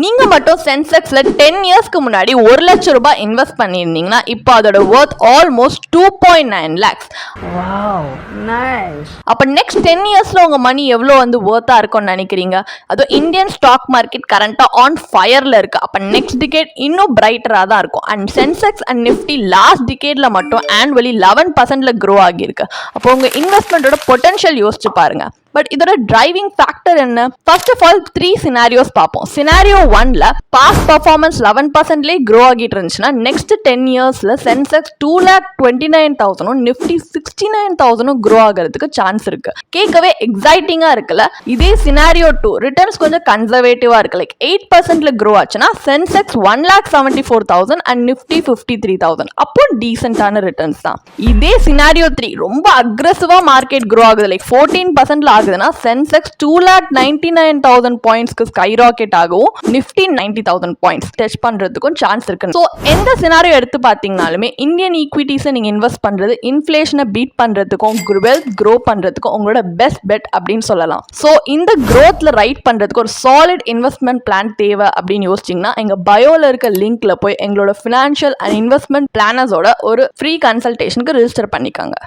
நீங்க மட்டும் சென்செக்ஸ்ல 10 இயர்ஸ்க்கு முன்னாடி 1 லட்சம் ரூபாய் இன்வெஸ்ட் பண்ணியிருந்தீங்கன்னா இப்போ அதோட ஒர்த் ஆல்மோஸ்ட் 2.9 lakhs. அப்ப நெக்ஸ்ட் 10 இயர்ஸ்ல உங்க மணி எவ்வளவு வந்து ஒர்த்தா இருக்கும்னு நினைக்கிறீங்க? அதுவும் இந்தியன் ஸ்டாக் மார்க்கெட் கரண்டா ஆன் ஃபயர்ல இருக்கு. அப்ப நெக்ஸ்ட் டிகேட் இன்னும் பிரைட்டரா தான் இருக்கும். And Sensex and Nifty last டிகேட்ல மட்டும் ஆனுவலி 11% க்ரோ ஆகியிருக்கு. அப்போ உங்க இன்வெஸ்ட்மெண்டோட பொட்டன்ஷியல் யோசிச்சு பாருங்க. பட் இதோட டிரைவிங் ஃபேக்டர் என்ன? ஃபர்ஸ்ட் ஆஃப் ஆல் 3 சினாரியோஸ் பார்ப்போம். சினாரியோ 1ல பாஸ்ட் பர்ஃபார்மன்ஸ் 11%லே க்ரோ ஆகிட்டு இருந்துச்சுன்னா நெக்ஸ்ட் 10 இயர்ஸ்ல சென்செக்ஸ் 2,29,000 நிஃப்டி 69,000 க்ரோ ஆகிறதுக்கு சான்ஸ் இருக்கு. கேட்கவே எக்ஸைட்டிங்கா இருக்குல்ல? இதே சினாரியோ 2 ரிட்டர்ன்ஸ் கொஞ்சம் கன்சர்வேட்டிவா இருக்கு. லைக் 8%ல க்ரோ ஆச்சுன்னா சென்செக்ஸ் 1,74,000 அண்ட் நிஃப்டி 53,000. அப்போ டீசென்டான ரிட்டர்ன்ஸ் தான். இதே சினாரியோ 3 ரொம்ப அக்ரெசிவா மார்க்கெட் க்ரோ ஆகுது. லைக் 14%ல ஆகுதுன்னா சென்செக்ஸ் 2,99,000 பாயிண்ட்ஸ்க்கு ஸ்கை ராக்கெட் ஆகும். நிஃப்டி 90,000 பாயிண்ட்ஸ் டச் பண்றதுக்கும் சான்ஸ் இருக்கு. ஸோ எந்த சினாரியோ எடுத்து பார்த்தீங்கனாலுமே இந்தியன் ஈக்விட்டிஸை நீங்க இன்வெஸ்ட் பண்றது இன்ஃபிளேஷனை பீட் பண்றதுக்கும் வெல்த் க்ரோ பண்றதுக்கும் உங்களோட பெஸ்ட் பெட் அப்படின்னு சொல்லலாம். ஸோ இந்த க்ரோத்ல ரைட் பண்றதுக்கு ஒரு சாலிட் இன்வெஸ்ட்மெண்ட் பிளான் தேவை அப்படின்னு யோசிச்சிங்கன்னா எங்க பயோல இருக்க லிங்க்ல போய் எங்களோட ஃபினான்ஷியல் அண்ட் இன்வெஸ்ட்மெண்ட் பிளானர்ஸோட ஒரு ஃப்ரீ கன்சல்டேஷனுக்கு ரெஜிஸ்டர் பண்ணிக்கோங்க.